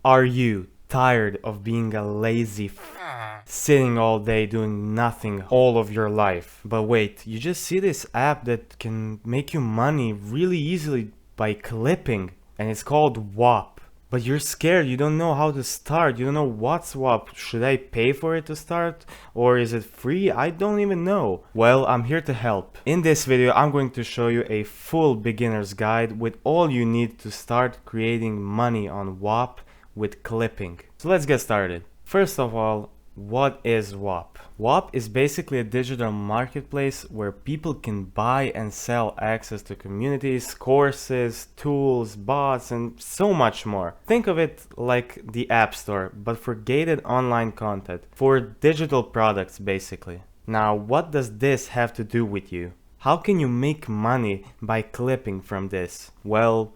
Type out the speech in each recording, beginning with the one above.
Are you tired of being a lazy sitting all day doing nothing all of your life? But wait, you just see this app that can make you money really easily by clipping, and it's called Whop. But you're scared, you don't know how to start, you don't know what's Whop. Should I pay for it to start? Or is it free? I don't even know. Well, I'm here to help. In this video, I'm going to show you a full beginner's guide with all you need to start creating money on Whop with clipping. So let's get started. First of all, what is Whop? Whop is basically a digital marketplace where people can buy and sell access to communities, courses, tools, bots, and so much more. Think of it like the App Store, but for gated online content, for digital products basically. Now, what does this have to do with you? How can you make money by clipping from this? Well,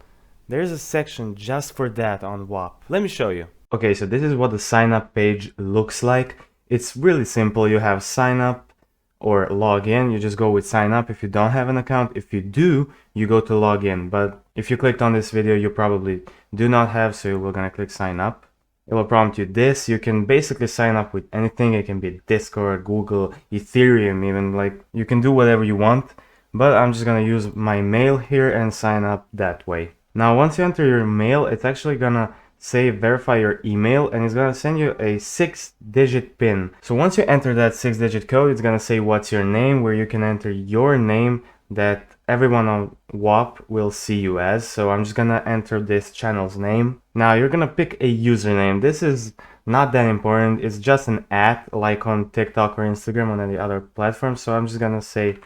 there's a section just for that on Whop. Let me show you. Okay, so this is what the sign up page looks like. It's really simple. You have sign up or log in. You just go with sign up if you don't have an account. If you do, you go to log in. But if you clicked on this video, you probably do not have, so we're gonna click sign up. It will prompt you this. You can basically sign up with anything. It can be Discord, Google, Ethereum, even, like you can do whatever you want. But I'm just gonna use my mail here and sign up that way. Now, once you enter your mail, it's actually gonna say verify your email, and it's gonna send you a 6-digit PIN. So once you enter that 6-digit code, it's gonna say what's your name, where you can enter your name that everyone on Whop will see you as. So I'm just gonna enter this channel's name. Now you're gonna pick a username. This is not that important. It's just an @ like on TikTok or Instagram on any other platform. So I'm just gonna say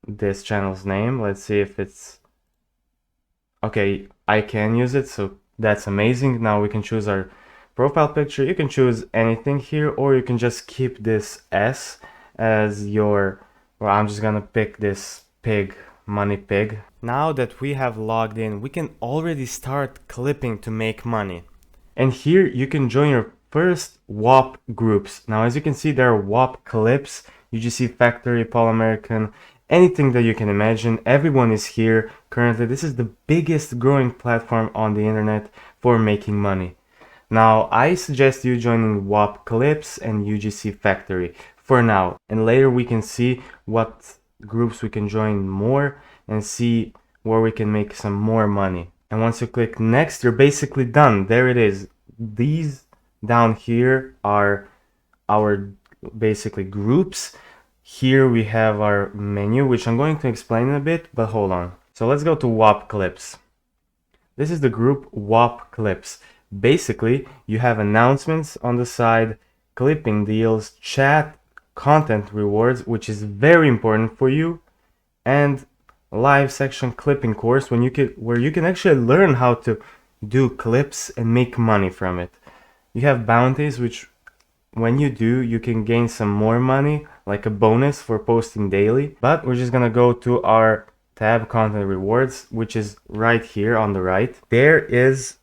this channel's name. Let's see if it's okay. I can use it, so that's amazing. Now we can choose our profile picture. You can choose anything here, or you can just keep this S as your, well, I'm just gonna pick this pig, money pig. Now that we have logged in, we can already start clipping to make money. And here you can join your first Whop groups. Now, as you can see, there are Whop clips, UGC Factory, Paul American, anything that you can imagine. Everyone is here currently. This is the biggest growing platform on the internet for making money. Now, I suggest you joining Whop Clips and UGC Factory for now, and later we can see what groups we can join more and see where we can make some more money. And once you click next, you're basically done. There it is. These down here are our basically groups. Here we have our menu, which I'm going to explain in a bit, but hold on. So let's go to Whop Clips. This is the group Whop Clips. Basically, you have announcements on the side, clipping deals, chat, content rewards, which is very important for you, and live section clipping course where you can actually learn how to do clips and make money from it. You have bounties, which when you do, you can gain some more money, like a bonus for posting daily. But we're just gonna go to our tab content rewards, which is right here on the right. There is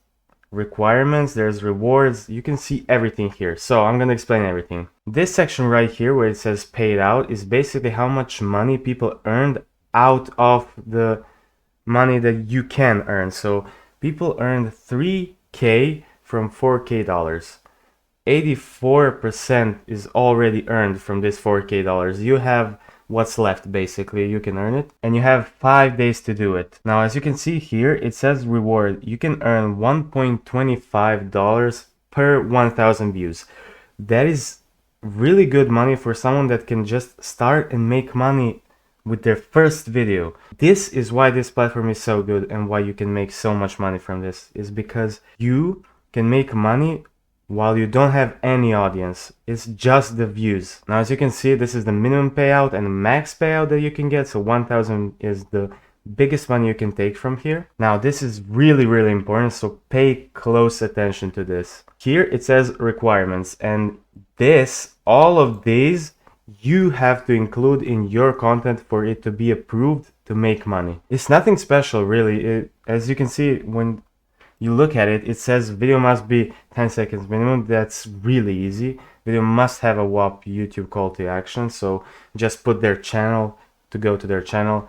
requirements, there's rewards, you can see everything here. So I'm gonna explain everything. This section right here where it says paid out is basically how much money people earned out of the money that you can earn. So people earned 3K from $4K. 84% is already earned from this $4K. You have what's left, basically. You can earn it, and you have 5 days to do it. Now, as you can see here, it says reward. You can earn $1.25 per 1,000 views. That is really good money for someone that can just start and make money with their first video. This is why this platform is so good and why you can make so much money from this, is because you can make money while you don't have any audience. It's just the views. Now, as you can see, this is the minimum payout and the max payout that you can get. So 1,000 is the biggest money you can take from here. Now, this is really, really important, so pay close attention to this. Here it says requirements, and all of these, you have to include in your content for it to be approved to make money. It's nothing special, really. As you can see, when you look at it, it says video must be 10 seconds minimum. That's really easy. Video must have a Whop YouTube call to action. So just put their channel to go to their channel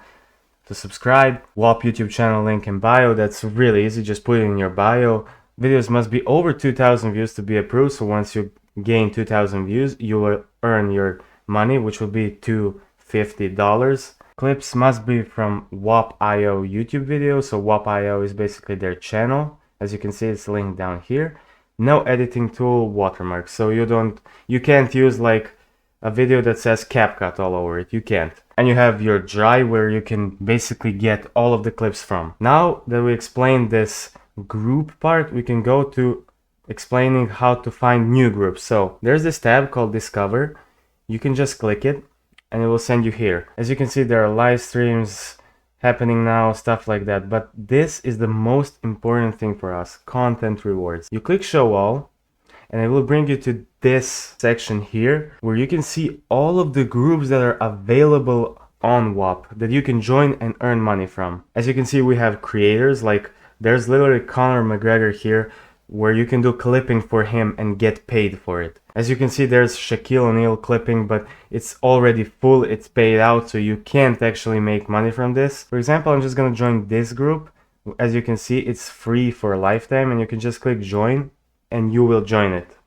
to subscribe. Whop YouTube channel link in bio. That's really easy. Just put it in your bio. Videos must be over 2,000 views to be approved. So once you gain 2,000 views, you will earn your money, which will be $250. Clips must be from Whop.io YouTube video. So Whop.io is basically their channel. As you can see, it's linked down here. No editing tool, watermark. So you can't use like a video that says CapCut all over it. You can't. And you have your drive where you can basically get all of the clips from. Now that we explained this group part, we can go to explaining how to find new groups. So there's this tab called Discover. You can just click it and it will send you here. As you can see, there are live streams happening now, stuff like that. But this is the most important thing for us, content rewards. You click show all and it will bring you to this section here where you can see all of the groups that are available on Whop that you can join and earn money from. As you can see, we have creators, like there's literally Conor McGregor here where you can do clipping for him and get paid for it. As you can see, there's Shaquille O'Neal clipping, but it's already full, it's paid out, so you can't actually make money from this. For example, I'm just gonna join this group. As you can see, it's free for a lifetime and you can just click join and you will join it.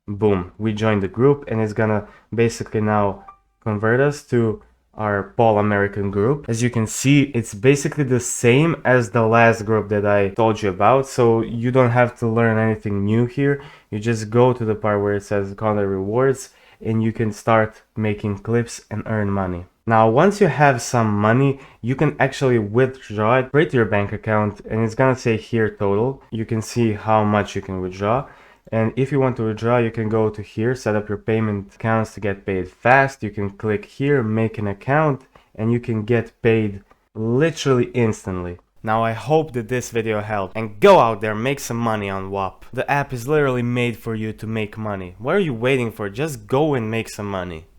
Boom, we joined the group and it's gonna basically now convert us to our Paul American group. As you can see, it's basically the same as the last group that I told you about, so you don't have to learn anything new here. You just go to the part where it says content rewards and you can start making clips and earn money. Now, once you have some money, you can actually withdraw it right to your bank account and it's gonna say here total. You can see how much you can withdraw. And if you want to withdraw, you can go to here, set up your payment accounts to get paid fast. You can click here, make an account, and you can get paid literally instantly. Now I hope that this video helped, and go out there, make some money on Whop. The app is literally made for you to make money. What are you waiting for? Just go and make some money.